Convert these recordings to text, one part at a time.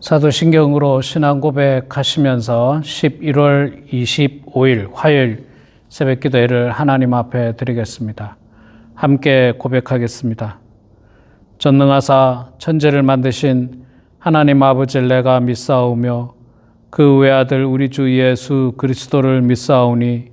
사도신경으로 신앙 고백하시면서 11월 25일 화요일 새벽기도회를 하나님 앞에 드리겠습니다. 함께 고백하겠습니다. 전능하사 천지를 만드신 하나님 아버지를 내가 믿사오며 그 외아들 우리 주 예수 그리스도를 믿사오니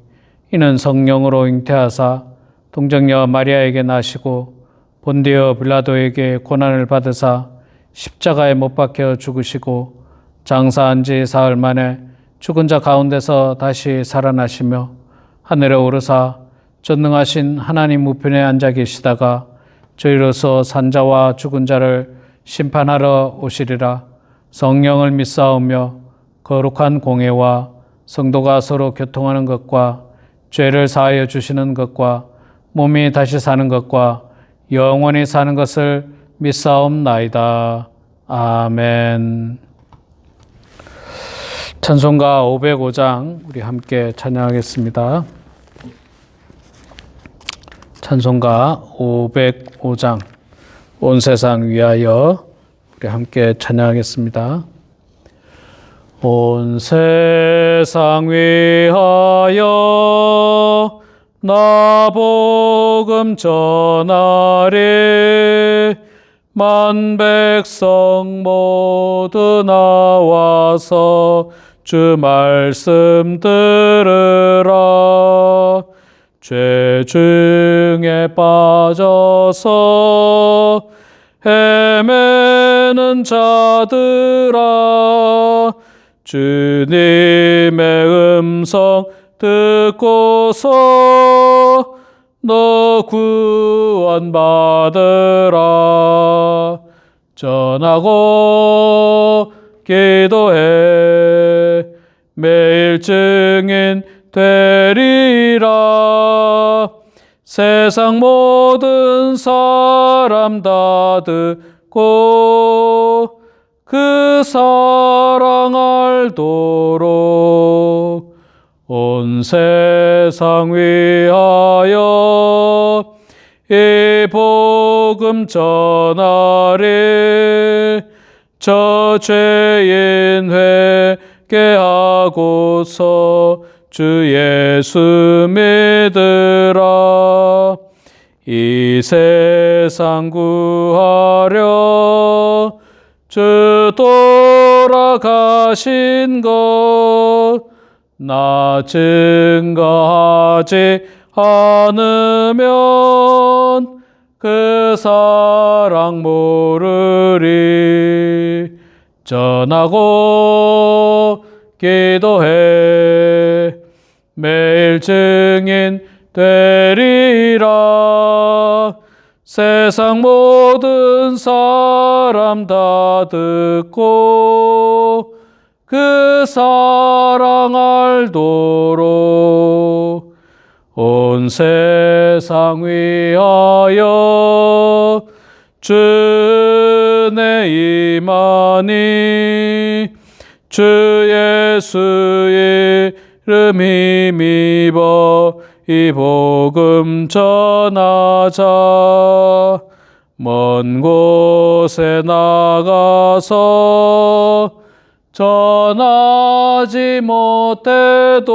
이는 성령으로 잉태하사 동정녀 마리아에게 나시고 본디오 빌라도에게 고난을 받으사 십자가에 못 박혀 죽으시고 장사한 지 사흘 만에 죽은 자 가운데서 다시 살아나시며 하늘에 오르사 전능하신 하나님 우편에 앉아 계시다가 저희로서 산자와 죽은 자를 심판하러 오시리라. 성령을 믿사오며 거룩한 공회와 성도가 서로 교통하는 것과 죄를 사하여 주시는 것과 몸이 다시 사는 것과 영원히 사는 것을 믿사옵나이다. 아멘. 찬송가 505장 우리 함께 찬양하겠습니다. 찬송가 505장 온 세상 위하여 우리 함께 찬양하겠습니다. 온 세상 위하여 나 복음 전하리 만 백성 모두 나와서 주 말씀 들으라. 죄 중에 빠져서 헤매는 자들아 주님의 음성 듣고서 너 구원받으라. 전하고 기도해 매일 증인 되리라. 세상 모든 사람 다 듣고 그 사랑 알도록 온 세상 위하여 이 복음 전하리. 저 죄인 회개하고서 주 예수 믿으라. 이 세상 구하려 주 돌아가신 것 나 증거하지 않으면 그 사랑 모르리. 전하고 기도해 매일 증인 되리라. 세상 모든 사람 다 듣고 그 사랑 알도록 온 세상 위하여 주내 임하니 주 예수 이름 힘입어 이 복음 전하자. 먼 곳에 나가서 전하지 못해도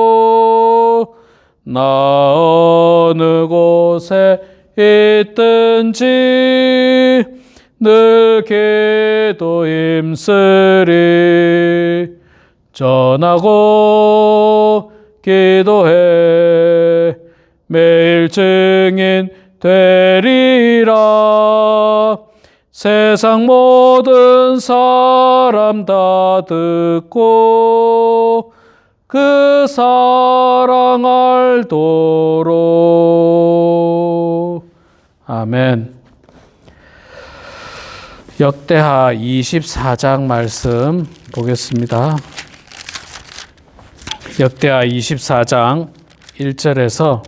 나 어느 곳에 있든지 늘 기도 힘쓰리. 전하고 기도해 매일 증인 되리라. 세상 모든 사람 다 듣고 그 사랑 알도록. 아멘. 역대하 24장 말씀 보겠습니다. 역대하 24장 1절에서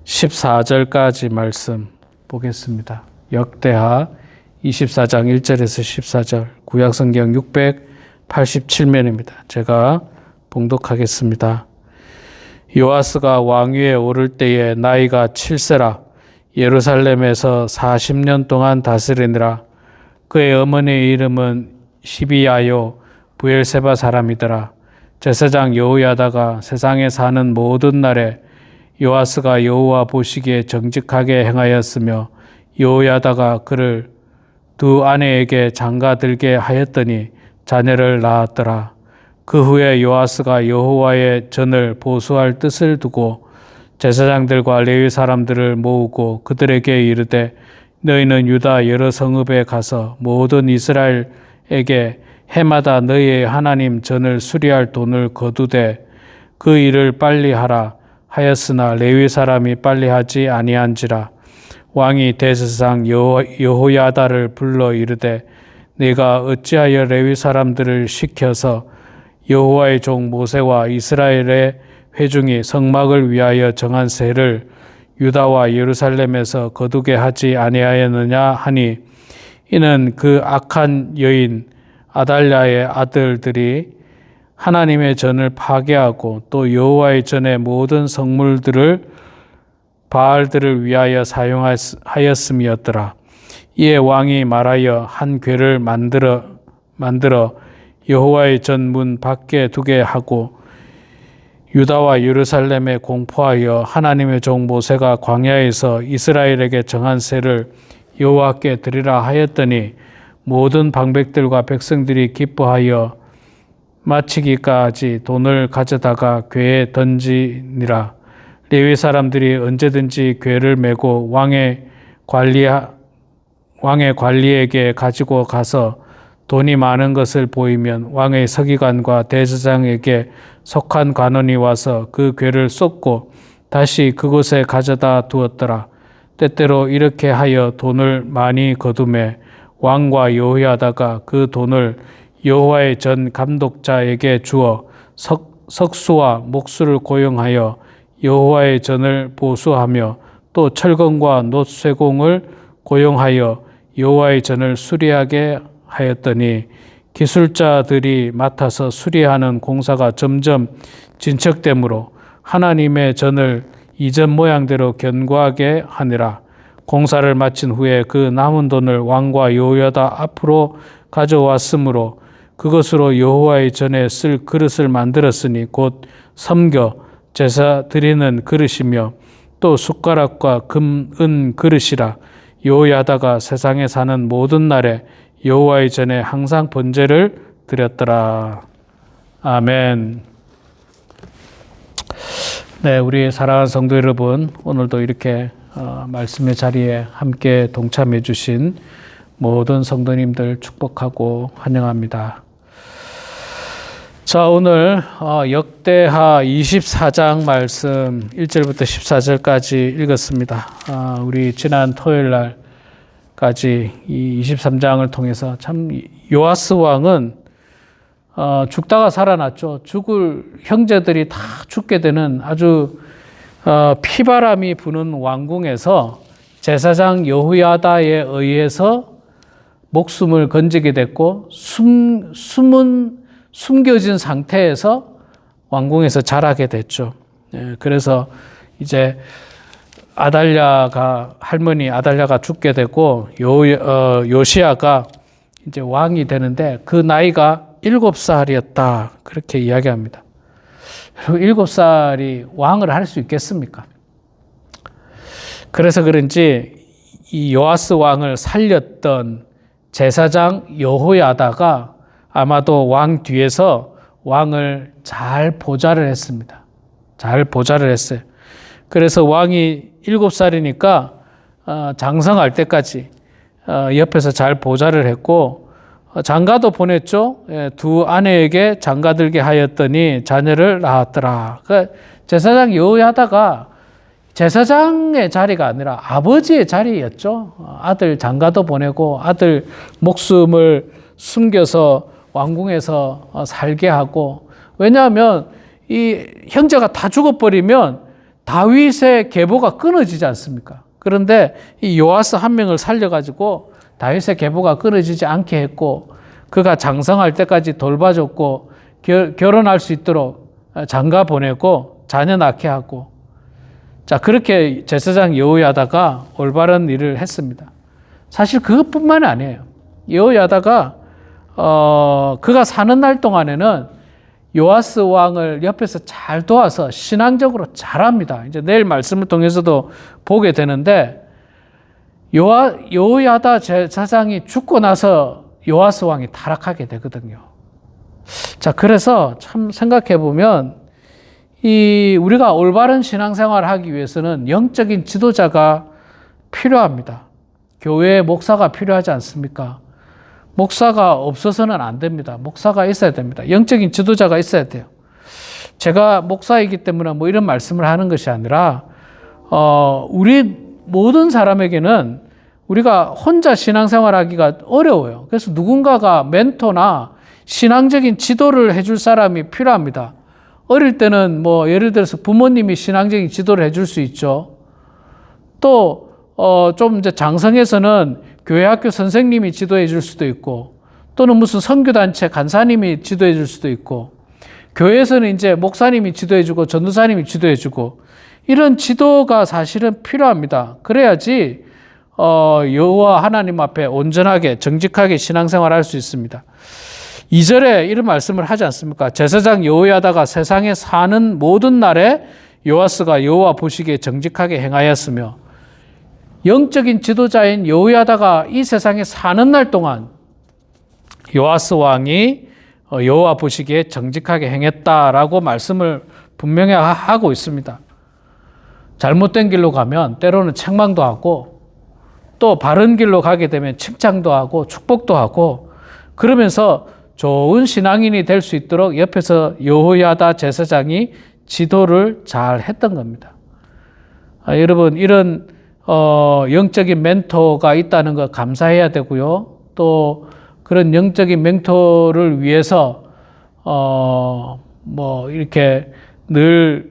14절까지 말씀 보겠습니다. 역대하 24장 1절에서 14절 구약성경 687면입니다. 제가 봉독하겠습니다. 요아스가 왕위에 오를 때에 나이가 7세라 예루살렘에서 40년 동안 다스리니라. 그의 어머니의 이름은 시비야요 부엘세바 사람이더라. 제사장 여호야다가 세상에 사는 모든 날에 요아스가 여호와 보시기에 정직하게 행하였으며 여호야다가 그를 두 아내에게 장가들게 하였더니 자녀를 낳았더라. 그 후에 요아스가 여호와의 전을 보수할 뜻을 두고 제사장들과 레위 사람들을 모으고 그들에게 이르되 너희는 유다 여러 성읍에 가서 모든 이스라엘에게 해마다 너희의 하나님 전을 수리할 돈을 거두되 그 일을 빨리 하라 하였으나 레위 사람이 빨리 하지 아니한지라. 왕이 대제사장 여호야다를 불러 이르되 네가 어찌하여 레위 사람들을 시켜서 여호와의 종 모세와 이스라엘의 회중이 성막을 위하여 정한 세를 유다와 예루살렘에서 거두게 하지 아니하였느냐 하니 이는 그 악한 여인 아달랴의 아들들이 하나님의 전을 파괴하고 또 여호와의 전의 모든 성물들을 바알들을 위하여 사용하였음이었더라. 이에 왕이 말하여 한 궤를 만들어 여호와의 전 문 밖에 두게 하고 유다와 예루살렘에 공포하여 하나님의 종 모세가 광야에서 이스라엘에게 정한 세를 여호와께 드리라 하였더니 모든 방백들과 백성들이 기뻐하여 마치기까지 돈을 가져다가 궤에 던지니라. 레위 사람들이 언제든지 궤를 메고 왕의 관리에게 가지고 가서 돈이 많은 것을 보이면 왕의 서기관과 대제사장에게 속한 관원이 와서 그 궤를 쏟고 다시 그곳에 가져다 두었더라. 때때로 이렇게 하여 돈을 많이 거두매 왕과 여호야다가 그 돈을 여호와의 전 감독자에게 주어 석수와 목수를 고용하여 여호와의 전을 보수하며 또 철검과 놋쇠공을 고용하여 여호와의 전을 수리하게 하였더니 기술자들이 맡아서 수리하는 공사가 점점 진척되므로 하나님의 전을 이전 모양대로 견고하게 하니라. 공사를 마친 후에 그 남은 돈을 왕과 여호야다 앞으로 가져왔으므로 그것으로 여호와의 전에 쓸 그릇을 만들었으니 곧 섬겨 제사 드리는 그릇이며 또 숟가락과 금, 은 그릇이라. 여호야다가 세상에 사는 모든 날에 여호와의 전에 항상 번제를 드렸더라. 아멘. 네, 우리 사랑하는 성도 여러분, 오늘도 이렇게 말씀의 자리에 함께 동참해 주신 모든 성도님들 축복하고 환영합니다. 자, 오늘 역대하 24장 말씀 1절부터 14절까지 읽었습니다. 우리 지난 토요일 날까지 이 23장을 통해서 참 요아스 왕은 죽다가 살아났죠. 죽을 형제들이 다 죽게 되는 아주 피바람이 부는 왕궁에서 제사장 여호야다에 의해서 목숨을 건지게 됐고 숨겨진 상태에서 왕궁에서 자라게 됐죠. 그래서 이제 할머니 아달랴가 죽게 되고 요시야가 이제 왕이 되는데 그 나이가 7살이었다. 그렇게 이야기합니다. 7살이 왕을 할 수 있겠습니까? 그래서 그런지 이 요아스 왕을 살렸던 제사장 여호야다가 아마도 왕 뒤에서 왕을 잘 보좌를 했습니다. 잘 보좌를 했어요. 그래서 왕이 7살이니까 장성할 때까지 옆에서 잘 보좌를 했고 장가도 보냈죠. 두 아내에게 장가들게 하였더니 자녀를 낳았더라. 그러니까 제사장 여호야다가 제사장의 자리가 아니라 아버지의 자리였죠. 아들 장가도 보내고 아들 목숨을 숨겨서 왕궁에서 살게 하고, 왜냐하면 이 형제가 다 죽어버리면 다윗의 계보가 끊어지지 않습니까? 그런데 이 요아스 한 명을 살려가지고 다윗의 계보가 끊어지지 않게 했고, 그가 장성할 때까지 돌봐줬고 결혼할 수 있도록 장가 보내고 자녀 낳게 하고, 자, 그렇게 제사장 여호야다가 올바른 일을 했습니다. 사실 그것뿐만이 아니에요. 여호야다가 그가 사는 날 동안에는 요아스 왕을 옆에서 잘 도와서 신앙적으로 잘합니다. 이제 내일 말씀을 통해서도 보게 되는데 여호야다 제사장이 죽고 나서 요아스 왕이 타락하게 되거든요. 자, 그래서 참 생각해 보면 우리가 올바른 신앙생활을 하기 위해서는 영적인 지도자가 필요합니다. 교회에 목사가 필요하지 않습니까? 목사가 없어서는 안 됩니다. 목사가 있어야 됩니다. 영적인 지도자가 있어야 돼요. 제가 목사이기 때문에 뭐 이런 말씀을 하는 것이 아니라 우리 모든 사람에게는 우리가 혼자 신앙생활하기가 어려워요. 그래서 누군가가 멘토나 신앙적인 지도를 해줄 사람이 필요합니다. 어릴 때는 뭐 예를 들어서 부모님이 신앙적인 지도를 해줄 수 있죠. 또 좀 이제 장성에서는 교회 학교 선생님이 지도해 줄 수도 있고, 또는 무슨 선교단체 간사님이 지도해 줄 수도 있고, 교회에서는 이제 목사님이 지도해 주고 전도사님이 지도해 주고, 이런 지도가 사실은 필요합니다. 그래야지 여호와 하나님 앞에 온전하게 정직하게 신앙생활을 할 수 있습니다. 2절에 이런 말씀을 하지 않습니까? 제사장 여호야다가 세상에 사는 모든 날에 요아스가 여호와 보시기에 정직하게 행하였으며, 영적인 지도자인 여호야다가 이 세상에 사는 날 동안 요아스 왕이 여호와 보시기에 정직하게 행했다라고 말씀을 분명히 하고 있습니다. 잘못된 길로 가면 때로는 책망도 하고, 또 바른 길로 가게 되면 칭찬도 하고 축복도 하고, 그러면서 좋은 신앙인이 될 수 있도록 옆에서 여호야다 제사장이 지도를 잘 했던 겁니다. 여러분, 이런 영적인 멘토가 있다는 거 감사해야 되고요. 또 그런 영적인 멘토를 위해서 뭐 이렇게 늘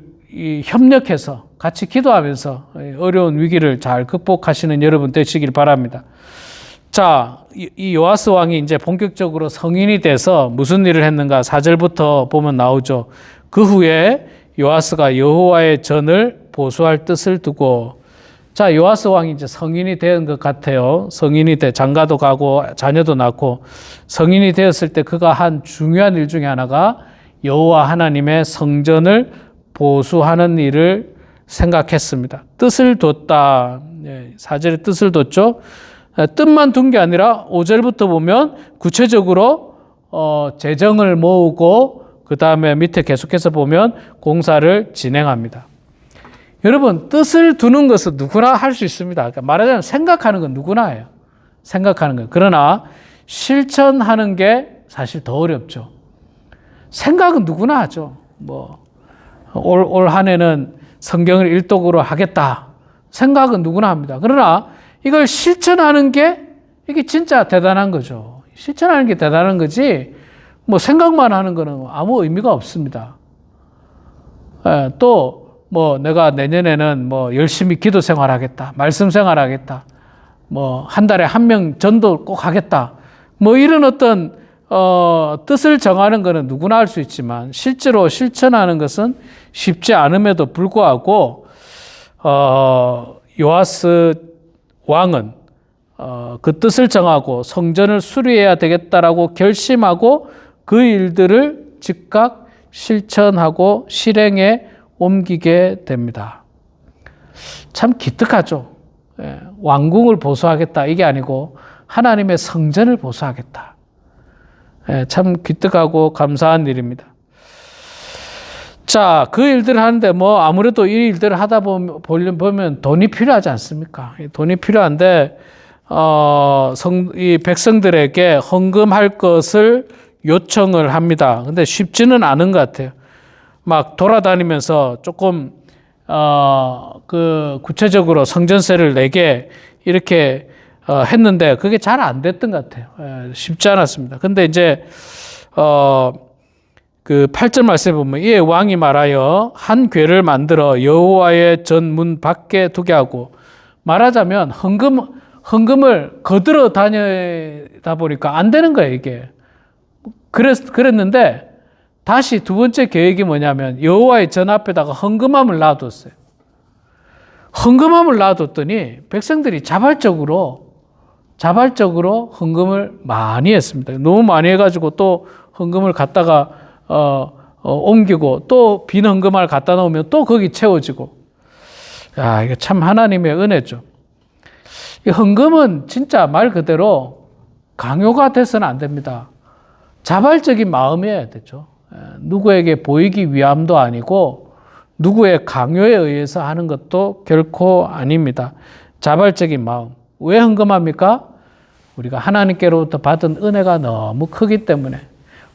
협력해서 같이 기도하면서 어려운 위기를 잘 극복하시는 여러분 되시길 바랍니다. 자, 이 요아스 왕이 이제 본격적으로 성인이 돼서 무슨 일을 했는가 4절부터 보면 나오죠. 그 후에 요아스가 여호와의 전을 보수할 뜻을 두고, 자, 요아스 왕이 이제 성인이 된 것 같아요. 성인이 장가도 가고 자녀도 낳고 성인이 되었을 때 그가 한 중요한 일 중에 하나가 여호와 하나님의 성전을 보수하는 일을 생각했습니다. 뜻을 뒀다. 4절에 뜻을 뒀죠. 뜻만 둔 게 아니라 5절부터 보면 구체적으로 재정을 모으고 그 다음에 밑에 계속해서 보면 공사를 진행합니다. 여러분, 뜻을 두는 것은 누구나 할 수 있습니다. 그러니까 말하자면 생각하는 건 누구나 해요. 생각하는 거. 그러나 실천하는 게 사실 더 어렵죠. 생각은 누구나 하죠. 올 한 해는 성경을 일독으로 하겠다. 생각은 누구나 합니다. 그러나 이걸 실천하는 게 이게 진짜 대단한 거죠. 실천하는 게 대단한 거지, 뭐 생각만 하는 거는 아무 의미가 없습니다. 또 내가 내년에는 열심히 기도 생활하겠다, 말씀 생활하겠다, 한 달에 한 명 전도 꼭 하겠다, 이런 어떤 뜻을 정하는 것은 누구나 할 수 있지만 실제로 실천하는 것은 쉽지 않음에도 불구하고 요아스 왕은 그 뜻을 정하고 성전을 수리해야 되겠다라고 결심하고 그 일들을 즉각 실천하고 실행에 옮기게 됩니다. 참 기특하죠. 왕궁을 보수하겠다 이게 아니고 하나님의 성전을 보수하겠다. 참 기특하고 감사한 일입니다. 자, 그 일들을 하는데 아무래도 이 일들을 하다 보면 돈이 필요하지 않습니까? 돈이 필요한데 이 백성들에게 헌금할 것을 요청을 합니다. 근데 쉽지는 않은 것 같아요. 막 돌아다니면서 조금 그 구체적으로 성전세를 내게 이렇게 했는데 그게 잘 안 됐던 것 같아요. 쉽지 않았습니다. 근데 이제 그 8절 말씀에 보면 이에 왕이 말하여 한 궤를 만들어 여호와의 전문 밖에 두게 하고, 말하자면 헌금을 거들어 다니다 보니까 안 되는 거예요, 이게. 그랬는데 다시 두 번째 계획이 뭐냐면 여호와의 전 앞에다가 헌금함을 놔뒀어요. 헌금함을 놔뒀더니 백성들이 자발적으로 자발적으로 헌금을 많이 했습니다. 너무 많이 해가지고 또 헌금을 갖다가 옮기고 또 빈 헌금을 갖다 놓으면 또 거기 채워지고. 야, 이게 참 하나님의 은혜죠. 이 헌금은 진짜 말 그대로 강요가 돼서는 안 됩니다. 자발적인 마음이어야 되죠. 누구에게 보이기 위함도 아니고 누구의 강요에 의해서 하는 것도 결코 아닙니다. 자발적인 마음. 왜 헌금합니까? 우리가 하나님께로부터 받은 은혜가 너무 크기 때문에,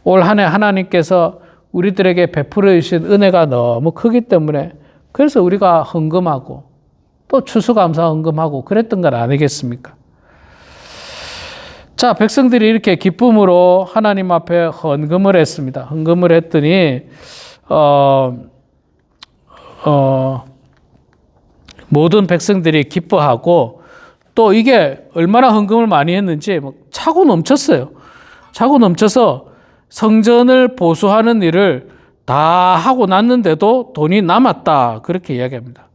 올 한 해 하나님께서 우리들에게 베풀어 주신 은혜가 너무 크기 때문에, 그래서 우리가 헌금하고 또 추수감사 헌금하고 그랬던 건 아니겠습니까? 자, 백성들이 이렇게 기쁨으로 하나님 앞에 헌금을 했습니다. 헌금을 했더니 모든 백성들이 기뻐하고, 또 이게 얼마나 헌금을 많이 했는지 차고 넘쳤어요. 차고 넘쳐서 성전을 보수하는 일을 다 하고 났는데도 돈이 남았다, 그렇게 이야기합니다.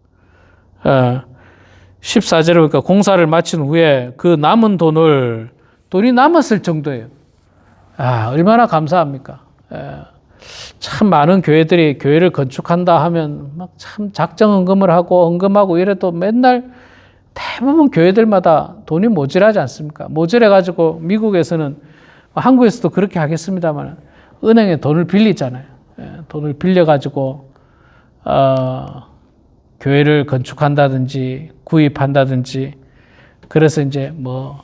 14절에 보니까 공사를 마친 후에 그 남은 돈이 남았을 정도예요. 얼마나 감사합니까? 참 많은 교회들이 교회를 건축한다 하면 막 참 작정 헌금을 하고 헌금하고 이래도 맨날 대부분 교회들마다 돈이 모자라지 않습니까? 모자라가지고 미국에서는, 한국에서도 그렇게 하겠습니다만, 은행에 돈을 빌리잖아요. 돈을 빌려가지고 교회를 건축한다든지 구입한다든지, 그래서 이제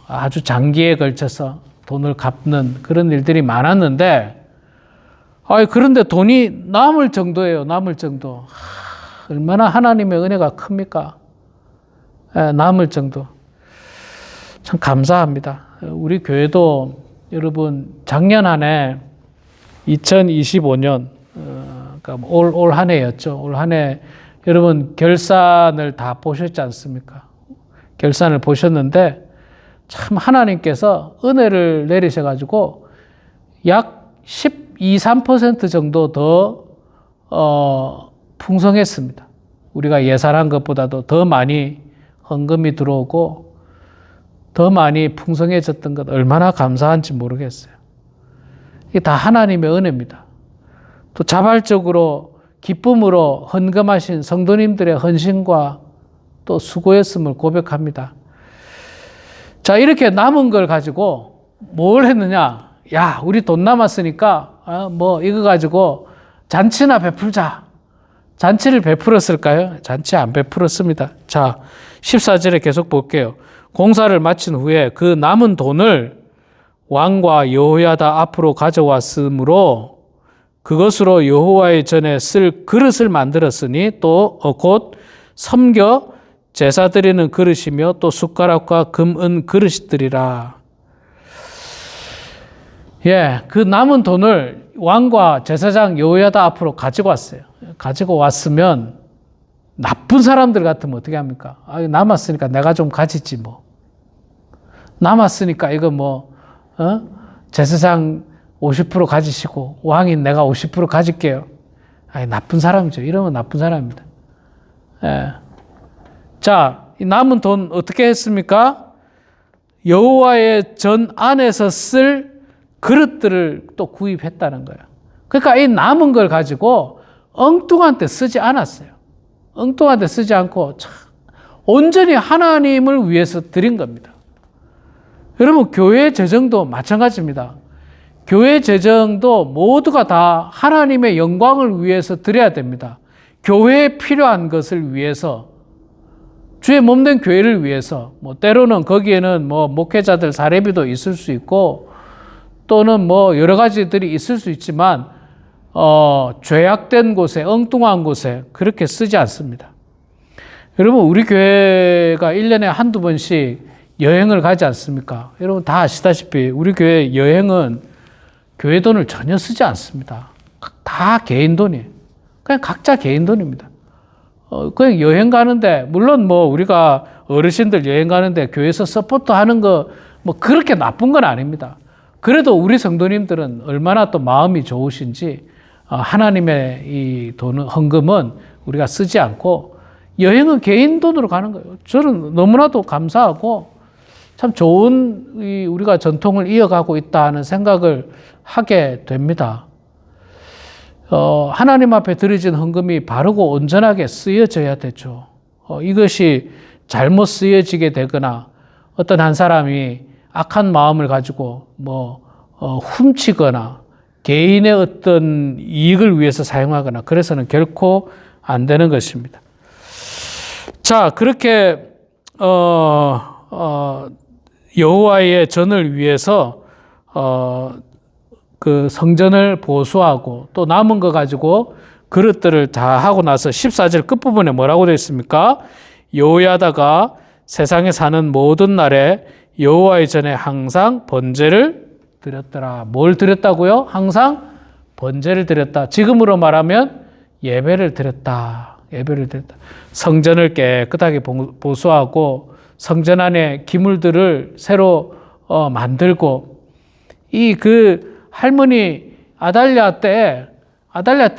아주 장기에 걸쳐서 돈을 갚는 그런 일들이 많았는데, 그런데 돈이 남을 정도예요. 남을 정도. 얼마나 하나님의 은혜가 큽니까? 남을 정도. 참 감사합니다. 우리 교회도 여러분 작년 한 해 2025년 그러니까 올 한 해였죠. 올 한 해 여러분 결산을 다 보셨지 않습니까? 결산을 보셨는데 참 하나님께서 은혜를 내리셔가지고 약 12, 3% 정도 더 풍성했습니다. 우리가 예산한 것보다도 더 많이 헌금이 들어오고 더 많이 풍성해졌던 것, 얼마나 감사한지 모르겠어요. 이게 다 하나님의 은혜입니다. 또 자발적으로 기쁨으로 헌금하신 성도님들의 헌신과 또 수고했음을 고백합니다. 자, 이렇게 남은 걸 가지고 뭘 했느냐? 야, 우리 돈 남았으니까 이거 가지고 잔치나 베풀자. 잔치를 베풀었을까요? 잔치 안 베풀었습니다. 자, 14절에 계속 볼게요. 공사를 마친 후에 그 남은 돈을 왕과 여호야다 앞으로 가져왔으므로 그것으로 여호와의 전에 쓸 그릇을 만들었으니 또 곧 섬겨 제사 드리는 그릇이며 또 숟가락과 금은 그릇이더리라. 그 남은 돈을 왕과 제사장 여호야다 앞으로 가지고 왔어요. 가지고 왔으면 나쁜 사람들 같으면 어떻게 합니까? 남았으니까 내가 좀 가지지 뭐. 남았으니까 이거 제사장 50% 가지시고 왕인 내가 50% 가질게요. 나쁜 사람이죠. 이러면 나쁜 사람입니다. 자, 이 남은 돈 어떻게 했습니까? 여호와의 전 안에서 쓸 그릇들을 또 구입했다는 거예요. 그러니까 이 남은 걸 가지고 엉뚱한 데 쓰지 않았어요. 엉뚱한 데 쓰지 않고 온전히 하나님을 위해서 드린 겁니다. 여러분, 교회 재정도 마찬가지입니다. 교회 재정도 모두가 다 하나님의 영광을 위해서 드려야 됩니다. 교회에 필요한 것을 위해서, 주의 몸된 교회를 위해서, 때로는 거기에는 목회자들 사례비도 있을 수 있고 또는 여러 가지들이 있을 수 있지만 죄악된 곳에, 엉뚱한 곳에 그렇게 쓰지 않습니다. 여러분, 우리 교회가 1년에 한두 번씩 여행을 가지 않습니까? 여러분 다 아시다시피 우리 교회 여행은 교회 돈을 전혀 쓰지 않습니다. 다 개인 돈이에요. 그냥 각자 개인 돈입니다. 그냥 여행 가는데, 물론 우리가 어르신들 여행 가는데 교회에서 서포트 하는 거 그렇게 나쁜 건 아닙니다. 그래도 우리 성도님들은 얼마나 또 마음이 좋으신지 하나님의 이 돈, 헌금은 우리가 쓰지 않고 여행은 개인 돈으로 가는 거예요. 저는 너무나도 감사하고 참 좋은 우리가 전통을 이어가고 있다 하는 생각을 하게 됩니다. 하나님 앞에 드려진 헌금이 바르고 온전하게 쓰여져야 되죠. 이것이 잘못 쓰여지게 되거나 어떤 한 사람이 악한 마음을 가지고 훔치거나 개인의 어떤 이익을 위해서 사용하거나 그래서는 결코 안 되는 것입니다. 자, 그렇게 여호와의 전을 위해서 그 성전을 보수하고 또 남은 거 가지고 그릇들을 다 하고 나서 14절 끝부분에 뭐라고 되어 있습니까? 여호야다가 세상에 사는 모든 날에 여호와의 전에 항상 번제를 드렸더라. 뭘 드렸다고요? 항상 번제를 드렸다. 지금으로 말하면 예배를 드렸다. 예배를 드렸다. 성전을 깨끗하게 보수하고 성전 안에 기물들을 새로 만들고 그 할머니 아달랴 때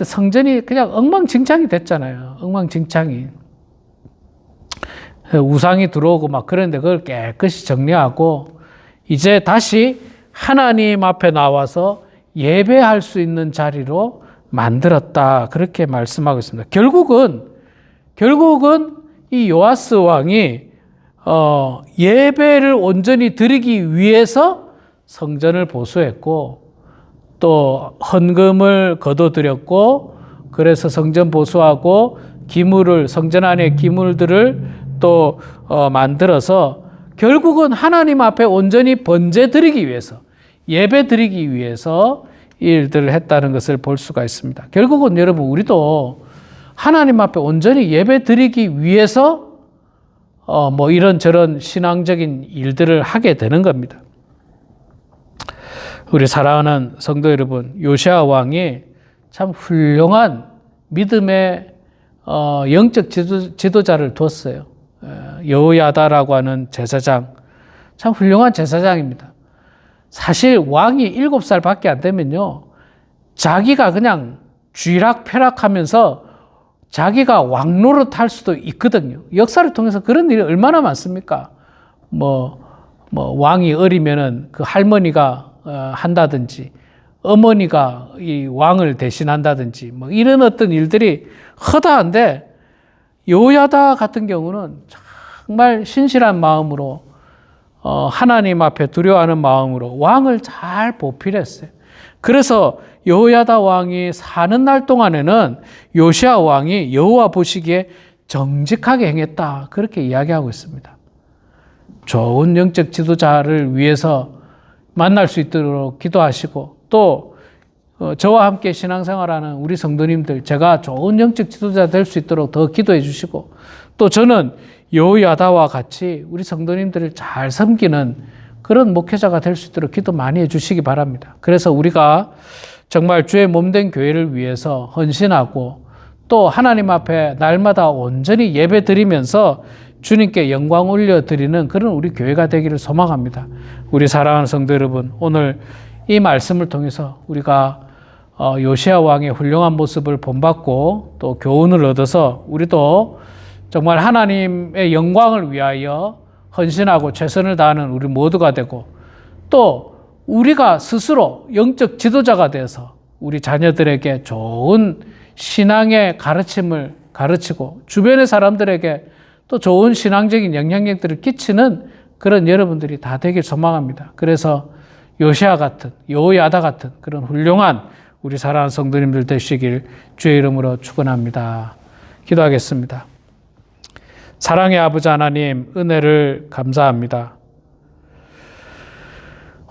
성전이 그냥 엉망진창이 됐잖아요. 엉망진창이. 우상이 들어오고 막 그런데 그걸 깨끗이 정리하고 이제 다시 하나님 앞에 나와서 예배할 수 있는 자리로 만들었다. 그렇게 말씀하고 있습니다. 결국은 이 요아스 왕이 예배를 온전히 드리기 위해서 성전을 보수했고 또 헌금을 거둬들였고 그래서 성전 보수하고 성전 안에 기물들을 또 만들어서 결국은 하나님 앞에 온전히 번제 드리기 위해서 예배 드리기 위해서 이 일들을 했다는 것을 볼 수가 있습니다. 결국은 여러분 우리도 하나님 앞에 온전히 예배 드리기 위해서 이런저런 신앙적인 일들을 하게 되는 겁니다. 우리 사랑하는 성도 여러분, 요시야 왕이 참 훌륭한 믿음의 영적 지도자를 뒀어요. 여호야다라고 하는 제사장, 참 훌륭한 제사장입니다. 사실 왕이 7살밖에 안 되면요, 자기가 그냥 쥐락펴락하면서 자기가 왕노릇 할 수도 있거든요. 역사를 통해서 그런 일이 얼마나 많습니까? 왕이 어리면은 그 할머니가 한다든지, 어머니가 이 왕을 대신한다든지, 이런 어떤 일들이 허다한데, 여호야다 같은 경우는 정말 신실한 마음으로 하나님 앞에 두려워하는 마음으로 왕을 잘 보필했어요. 그래서 여호야다 왕이 사는 날 동안에는 요시야 왕이 여호와 보시기에 정직하게 행했다. 그렇게 이야기하고 있습니다. 좋은 영적 지도자를 위해서 만날 수 있도록 기도하시고 또 저와 함께 신앙생활하는 우리 성도님들 제가 좋은 영적 지도자 될 수 있도록 더 기도해 주시고 또 저는 여호야다와 같이 우리 성도님들을 잘 섬기는 그런 목회자가 될 수 있도록 기도 많이 해 주시기 바랍니다. 그래서 우리가 정말 주의 몸된 교회를 위해서 헌신하고 또 하나님 앞에 날마다 온전히 예배 드리면서 주님께 영광 올려드리는 그런 우리 교회가 되기를 소망합니다. 우리 사랑하는 성도 여러분, 오늘 이 말씀을 통해서 우리가 요시야 왕의 훌륭한 모습을 본받고 또 교훈을 얻어서 우리도 정말 하나님의 영광을 위하여 헌신하고 최선을 다하는 우리 모두가 되고 또 우리가 스스로 영적 지도자가 되어서 우리 자녀들에게 좋은 신앙의 가르침을 가르치고 주변의 사람들에게 또 좋은 신앙적인 영향력들을 끼치는 그런 여러분들이 다 되길 소망합니다. 그래서 요시야 같은, 여호야다 같은 그런 훌륭한 우리 사랑하는 성도님들 되시길 주의 이름으로 축원합니다. 기도하겠습니다. 사랑의 아버지 하나님, 은혜를 감사합니다.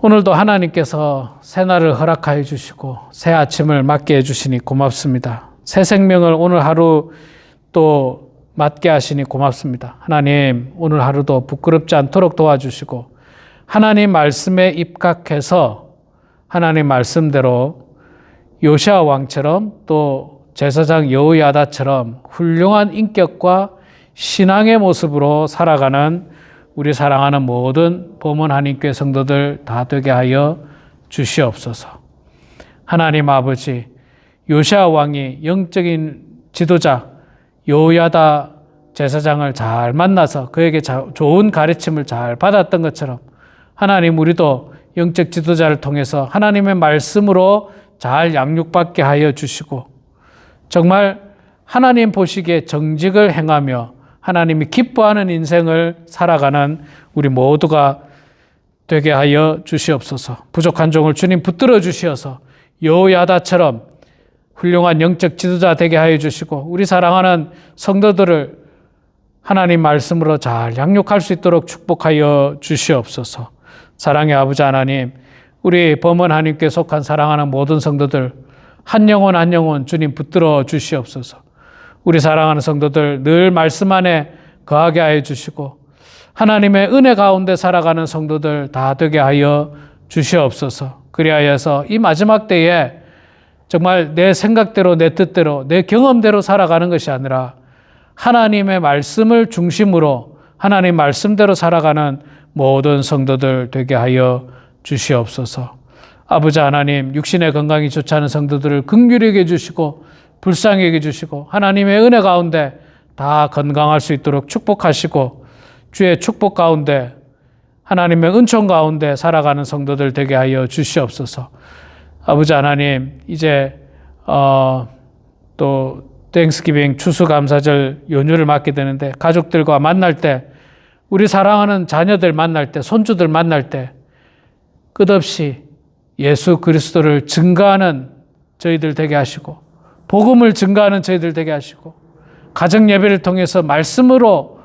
오늘도 하나님께서 새날을 허락하여 주시고 새 아침을 맞게 해주시니 고맙습니다. 새 생명을 오늘 하루 또 맞게 하시니 고맙습니다. 하나님, 오늘 하루도 부끄럽지 않도록 도와주시고 하나님 말씀에 입각해서 하나님 말씀대로 요시야 왕처럼 또 제사장 여호야다처럼 훌륭한 인격과 신앙의 모습으로 살아가는 우리 사랑하는 모든 범원 한인교회 성도들 다 되게 하여 주시옵소서. 하나님 아버지, 요시야 왕이 영적인 지도자 여호야다 제사장을 잘 만나서 그에게 좋은 가르침을 잘 받았던 것처럼 하나님 우리도 영적 지도자를 통해서 하나님의 말씀으로 잘 양육받게 하여 주시고 정말 하나님 보시기에 정직을 행하며 하나님이 기뻐하는 인생을 살아가는 우리 모두가 되게 하여 주시옵소서. 부족한 종을 주님 붙들어 주시어서 여호야다처럼 훌륭한 영적 지도자 되게 하여 주시고 우리 사랑하는 성도들을 하나님 말씀으로 잘 양육할 수 있도록 축복하여 주시옵소서. 사랑의 아버지 하나님, 우리 범은 하나님께 속한 사랑하는 모든 성도들 한 영혼 한 영혼 주님 붙들어 주시옵소서. 우리 사랑하는 성도들 늘 말씀 안에 거하게 하여 주시고 하나님의 은혜 가운데 살아가는 성도들 다 되게 하여 주시옵소서. 그리하여서 이 마지막 때에 정말 내 생각대로 내 뜻대로 내 경험대로 살아가는 것이 아니라 하나님의 말씀을 중심으로 하나님 말씀대로 살아가는 모든 성도들 되게 하여 주시옵소서. 아버지 하나님, 육신의 건강이 좋지 않은 성도들을 긍휼히 여겨 주시고 불쌍히 여겨 주시고 하나님의 은혜 가운데 다 건강할 수 있도록 축복하시고 주의 축복 가운데 하나님의 은총 가운데 살아가는 성도들 되게 하여 주시옵소서. 아버지 하나님, 이제 또 땡스기빙 추수감사절 연휴를 맞게 되는데 가족들과 만날 때 우리 사랑하는 자녀들 만날 때 손주들 만날 때 끝없이 예수 그리스도를 증거하는 저희들 되게 하시고 복음을 증거하는 저희들 되게 하시고 가정 예배를 통해서 말씀으로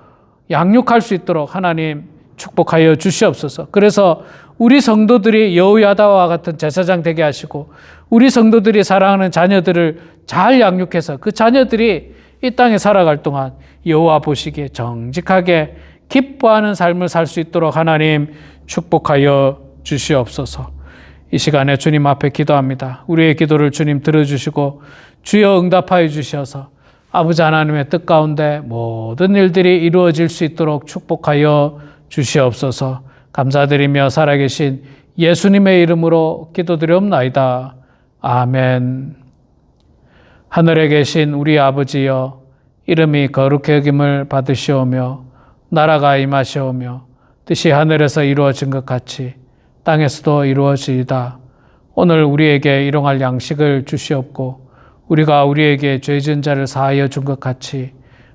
양육할 수 있도록 하나님 축복하여 주시옵소서. 그래서 우리 성도들이 여호야다와 같은 제사장 되게 하시고 우리 성도들이 사랑하는 자녀들을 잘 양육해서 그 자녀들이 이 땅에 살아갈 동안 여호와 보시기에 정직하게 기뻐하는 삶을 살 수 있도록 하나님 축복하여 주시옵소서. 이 시간에 주님 앞에 기도합니다. 우리의 기도를 주님 들어주시고 주여 응답하여 주셔서 아버지 하나님의 뜻 가운데 모든 일들이 이루어질 수 있도록 축복하여 주시옵소서. 감사드리며 살아계신 예수님의 이름으로 기도드리옵나이다. 아멘. 하늘에 계신 우리 아버지여, 이름이 거룩히 여김을 받으시오며 나라가 임하시오며 뜻이 하늘에서 이루어진 것 같이 땅에서도 이루어지이다. 오늘 우리에게 일용할 양식을 주시옵고 우리가 우리에게 죄 지은 자를 사하여 준 것 같이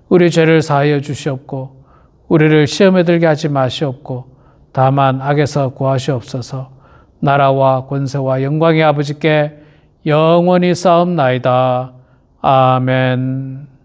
우리 죄를 사하여 주시옵고 우리를 시험에 들게 하지 마시옵고 다만 악에서 구하시옵소서. 나라와 권세와 영광의 아버지께 영원히 쌓옵나이다. 아멘.